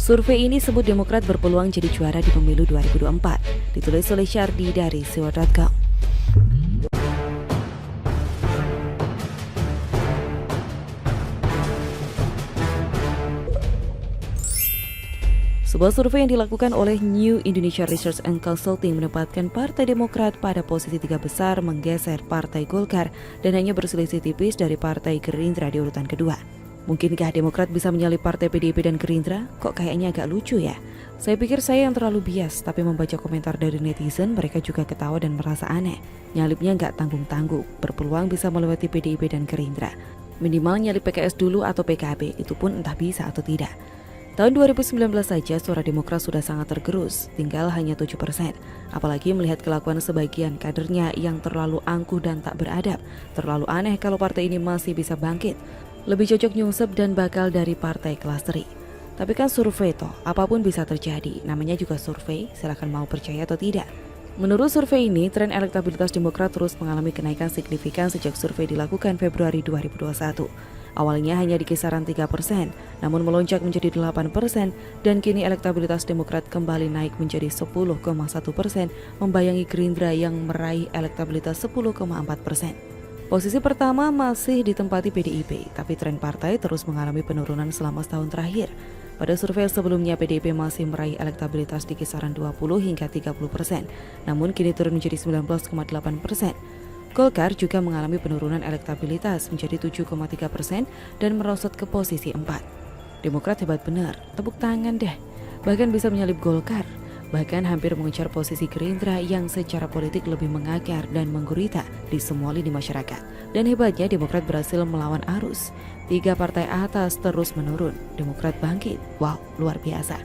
Survei ini sebut Demokrat berpeluang jadi juara di pemilu 2024, ditulis oleh Syardi dari siwar.com. Sebuah survei yang dilakukan oleh New Indonesia Research and Consulting menempatkan Partai Demokrat pada posisi 3 besar, menggeser Partai Golkar dan hanya berselisih tipis dari Partai Gerindra di urutan kedua. Mungkinkah Demokrat bisa menyalip Partai PDIP dan Gerindra? Kok kayaknya agak lucu ya? Saya pikir saya yang terlalu bias, tapi membaca komentar dari netizen, mereka juga ketawa dan merasa aneh. Nyalipnya nggak tanggung-tanggung, berpeluang bisa melewati PDIP dan Gerindra. Minimal nyalip PKS dulu atau PKB, itu pun entah bisa atau tidak. Tahun 2019 saja suara Demokrat sudah sangat tergerus, tinggal hanya 7%. Apalagi melihat kelakuan sebagian kadernya yang terlalu angkuh dan tak beradab. Terlalu aneh kalau partai ini masih bisa bangkit. Lebih cocok nyungsep dan bakal dari partai kelas 3. Tapi kan survei toh, apapun bisa terjadi. Namanya juga survei, silakan mau percaya atau tidak. Menurut survei ini, tren elektabilitas Demokrat terus mengalami kenaikan signifikan sejak survei dilakukan Februari 2021. Awalnya hanya di kisaran 3%, namun melonjak menjadi 8% dan kini elektabilitas Demokrat kembali naik menjadi 10,1%, membayangi Gerindra yang meraih elektabilitas 10,4%. Posisi pertama masih ditempati PDIP, tapi tren partai terus mengalami penurunan selama setahun terakhir. Pada survei sebelumnya PDIP masih meraih elektabilitas di kisaran 20 hingga 30%, namun kini turun menjadi 19,8%. Golkar juga mengalami penurunan elektabilitas menjadi 7,3% dan merosot ke posisi 4. Demokrat hebat benar, tepuk tangan deh. Bahkan bisa menyalip Golkar, bahkan hampir mengejar posisi Gerindra yang secara politik lebih mengakar dan menggurita di semua lini masyarakat. Dan hebatnya Demokrat berhasil melawan arus. 3 partai atas terus menurun, Demokrat bangkit. Wow, luar biasa.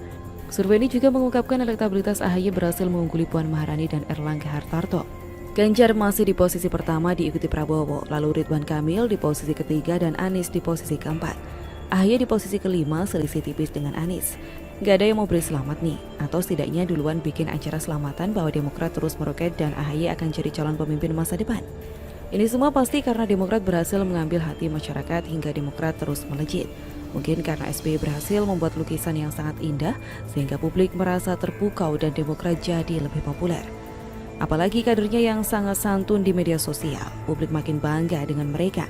Survei ini juga mengungkapkan elektabilitas AHY berhasil mengungguli Puan Maharani dan Erlangga Hartarto. Ganjar masih di posisi pertama diikuti Prabowo, lalu Ridwan Kamil di posisi ketiga dan Anies di posisi keempat. AHY di posisi kelima selisih tipis dengan Anies. Gak ada yang mau beri selamat nih, atau setidaknya duluan bikin acara selamatan bahwa Demokrat terus meroket dan AHY akan jadi calon pemimpin masa depan. Ini semua pasti karena Demokrat berhasil mengambil hati masyarakat hingga Demokrat terus melejit. Mungkin karena SBY berhasil membuat lukisan yang sangat indah sehingga publik merasa terpukau dan Demokrat jadi lebih populer. Apalagi kadernya yang sangat santun di media sosial, publik makin bangga dengan mereka.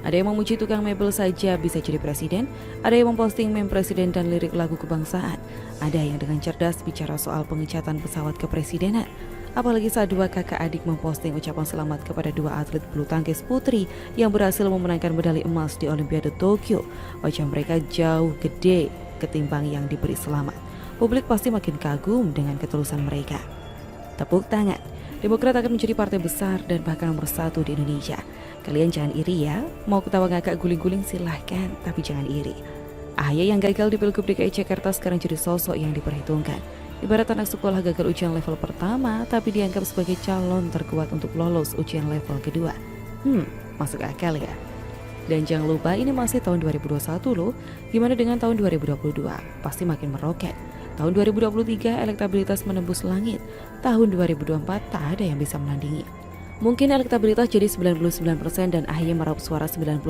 Ada yang memuji tukang mebel saja bisa jadi presiden, ada yang memposting meme presiden dan lirik lagu kebangsaan, ada yang dengan cerdas bicara soal pengecatan pesawat kepresidenan. Apalagi saat 2 kakak adik memposting ucapan selamat kepada 2 atlet bulu tangkis putri yang berhasil memenangkan medali emas di Olimpiade Tokyo. Wajah mereka jauh gede ketimbang yang diberi selamat. Publik pasti makin kagum dengan ketulusan mereka. Tepuk tangan, Demokrat akan menjadi partai besar dan bahkan nomor 1 di Indonesia. Kalian jangan iri ya, mau ketawa ngakak guling-guling silahkan, tapi jangan iri. AHY yang gagal di Pilgub DKI Jakarta sekarang jadi sosok yang diperhitungkan. Ibarat anak sekolah gagal ujian level pertama, tapi dianggap sebagai calon terkuat untuk lolos ujian level kedua. Masuk akal ya. Dan jangan lupa ini masih tahun 2021 loh, gimana dengan tahun 2022? Pasti makin meroket. Tahun 2023 elektabilitas menembus langit. Tahun 2024 tak ada yang bisa menandingi. Mungkin elektabilitas jadi 99% dan AHY meraup suara 99%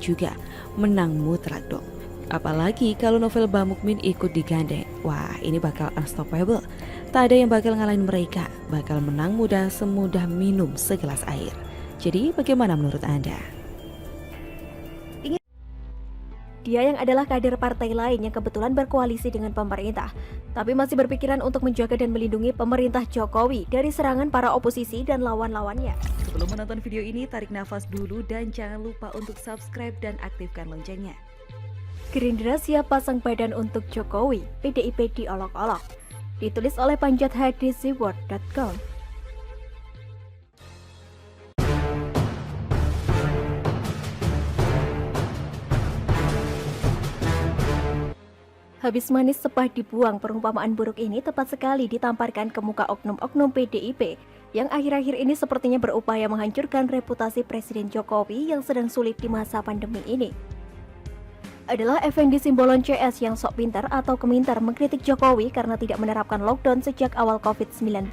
juga. Menang mutlak dong. Apalagi kalau Novel Bamukmin ikut digandeng. Wah, ini bakal unstoppable. Tak ada yang bakal ngalahin mereka. Bakal menang mudah semudah minum segelas air. Jadi bagaimana menurut Anda? Dia yang adalah kader partai lain yang kebetulan berkoalisi dengan pemerintah, tapi masih berpikiran untuk menjaga dan melindungi pemerintah Jokowi dari serangan para oposisi dan lawan-lawannya. Sebelum menonton video ini, tarik nafas dulu dan jangan lupa untuk subscribe dan aktifkan loncengnya. Gerindra siap pasang badan untuk Jokowi, PDIP diolok-olok. Ditulis oleh Panjat Hadis siwar.com. Habis manis sepah dibuang, perumpamaan buruk ini tepat sekali ditamparkan ke muka oknum-oknum PDIP yang akhir-akhir ini sepertinya berupaya menghancurkan reputasi Presiden Jokowi yang sedang sulit di masa pandemi ini. Adalah Effendi Simbolon CS yang sok pintar atau kemintar mengkritik Jokowi karena tidak menerapkan lockdown sejak awal COVID-19.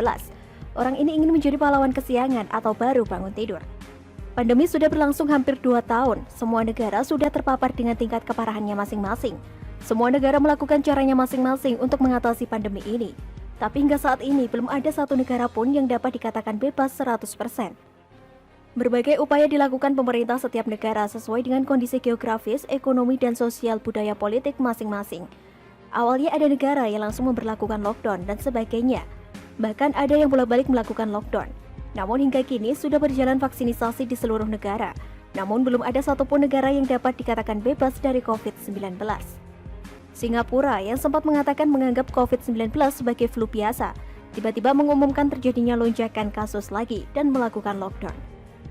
Orang ini ingin menjadi pahlawan kesiangan atau baru bangun tidur. Pandemi sudah berlangsung hampir 2 tahun, semua negara sudah terpapar dengan tingkat keparahannya masing-masing. Semua negara melakukan caranya masing-masing untuk mengatasi pandemi ini. Tapi hingga saat ini belum ada satu negara pun yang dapat dikatakan bebas 100%. Berbagai upaya dilakukan pemerintah setiap negara sesuai dengan kondisi geografis, ekonomi, dan sosial budaya politik masing-masing. Awalnya ada negara yang langsung memberlakukan lockdown dan sebagainya. Bahkan ada yang bolak-balik melakukan lockdown. Namun hingga kini sudah berjalan vaksinisasi di seluruh negara. Namun belum ada satupun negara yang dapat dikatakan bebas dari COVID-19. Singapura yang sempat mengatakan menganggap COVID-19 sebagai flu biasa, tiba-tiba mengumumkan terjadinya lonjakan kasus lagi dan melakukan lockdown.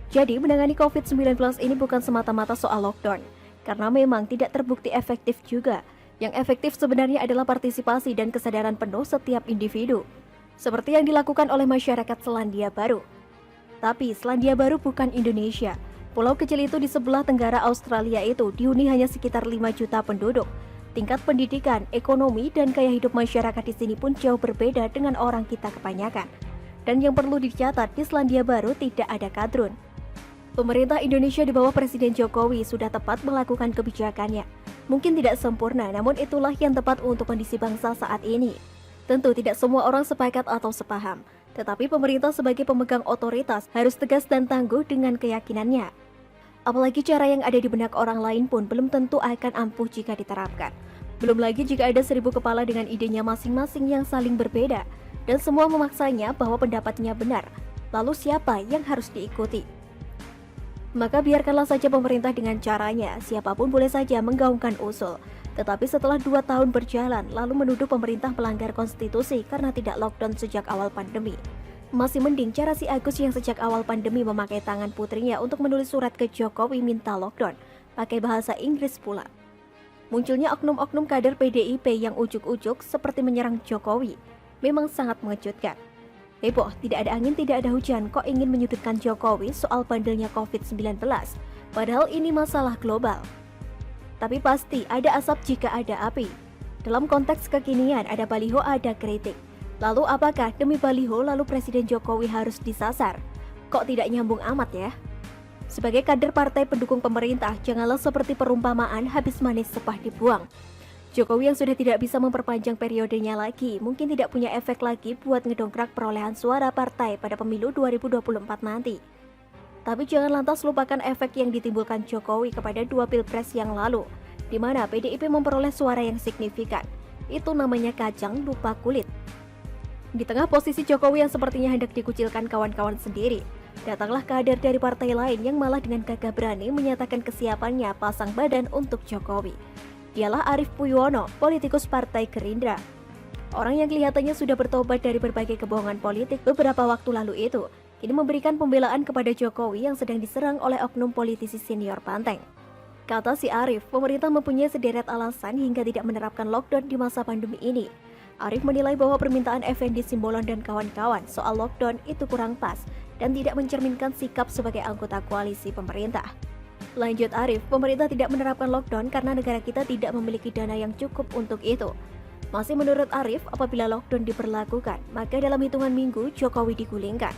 Jadi menangani COVID-19 ini bukan semata-mata soal lockdown, karena memang tidak terbukti efektif juga. Yang efektif sebenarnya adalah partisipasi dan kesadaran penuh setiap individu, seperti yang dilakukan oleh masyarakat Selandia Baru. Tapi Selandia Baru bukan Indonesia. Pulau kecil itu di sebelah tenggara Australia itu dihuni hanya sekitar 5 juta penduduk. Tingkat pendidikan, ekonomi, dan gaya hidup masyarakat di sini pun jauh berbeda dengan orang kita kebanyakan. Dan yang perlu dicatat, di Selandia Baru tidak ada kadrun. Pemerintah Indonesia di bawah Presiden Jokowi sudah tepat melakukan kebijakannya. Mungkin tidak sempurna, namun itulah yang tepat untuk kondisi bangsa saat ini. Tentu tidak semua orang sepakat atau sepaham, tetapi pemerintah sebagai pemegang otoritas harus tegas dan tangguh dengan keyakinannya. Apalagi cara yang ada di benak orang lain pun belum tentu akan ampuh jika diterapkan. Belum lagi jika ada 1000 kepala dengan idenya masing-masing yang saling berbeda, dan semua memaksanya bahwa pendapatnya benar. Lalu siapa yang harus diikuti? Maka biarkanlah saja pemerintah dengan caranya, siapapun boleh saja menggaungkan usul. Tetapi setelah 2 tahun berjalan, lalu menuduh pemerintah melanggar konstitusi karena tidak lockdown sejak awal pandemi. Masih mending cara si Agus yang sejak awal pandemi memakai tangan putrinya untuk menulis surat ke Jokowi minta lockdown, pakai bahasa Inggris pula. Munculnya oknum-oknum kader PDIP yang ujuk-ujuk seperti menyerang Jokowi, memang sangat mengejutkan. Heboh, tidak ada angin, tidak ada hujan, kok ingin menyudutkan Jokowi soal bandelnya COVID-19, padahal ini masalah global. Tapi pasti ada asap jika ada api. Dalam konteks kekinian ada baliho, ada kritik. Lalu apakah demi baliho lalu Presiden Jokowi harus disasar? Kok tidak nyambung amat ya? Sebagai kader partai pendukung pemerintah, janganlah seperti perumpamaan habis manis sepah dibuang. Jokowi yang sudah tidak bisa memperpanjang periodenya lagi, mungkin tidak punya efek lagi buat ngedongkrak perolehan suara partai pada pemilu 2024 nanti. Tapi jangan lantas lupakan efek yang ditimbulkan Jokowi kepada 2 pilpres yang lalu, di mana PDIP memperoleh suara yang signifikan. Itu namanya kacang lupa kulit. Di tengah posisi Jokowi yang sepertinya hendak dikucilkan kawan-kawan sendiri, datanglah kader dari partai lain yang malah dengan gagah berani menyatakan kesiapannya pasang badan untuk Jokowi. Dialah Arief Puyono, politikus Partai Gerindra. Orang yang kelihatannya sudah bertobat dari berbagai kebohongan politik beberapa waktu lalu itu, kini memberikan pembelaan kepada Jokowi yang sedang diserang oleh oknum politisi senior Banteng. Kata si Arief, pemerintah mempunyai sederet alasan hingga tidak menerapkan lockdown di masa pandemi ini. Arief menilai bahwa permintaan Effendi Simbolon dan kawan-kawan soal lockdown itu kurang pas dan tidak mencerminkan sikap sebagai anggota koalisi pemerintah. Lanjut Arief, pemerintah tidak menerapkan lockdown karena negara kita tidak memiliki dana yang cukup untuk itu. Masih menurut Arief, apabila lockdown diberlakukan, maka dalam hitungan minggu Jokowi digulingkan.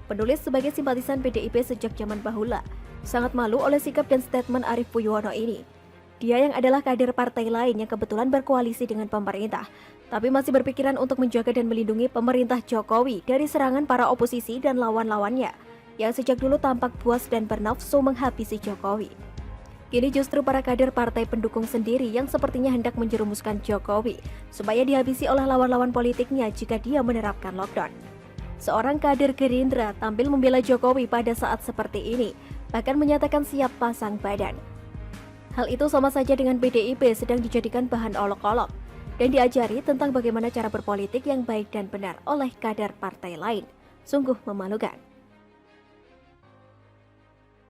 Penulis sebagai simpatisan PDIP sejak zaman bahula, sangat malu oleh sikap dan statement Arief Puyono ini. Dia yang adalah kader partai lain yang kebetulan berkoalisi dengan pemerintah, tapi masih berpikiran untuk menjaga dan melindungi pemerintah Jokowi dari serangan para oposisi dan lawan-lawannya, yang sejak dulu tampak puas dan bernafsu menghabisi Jokowi. Kini justru para kader partai pendukung sendiri yang sepertinya hendak menjerumuskan Jokowi supaya dihabisi oleh lawan-lawan politiknya jika dia menerapkan lockdown. Seorang kader Gerindra tampil membela Jokowi pada saat seperti ini, bahkan menyatakan siap pasang badan. Hal itu sama saja dengan PDIP sedang dijadikan bahan olok-olok dan diajari tentang bagaimana cara berpolitik yang baik dan benar oleh kader partai lain. Sungguh memalukan.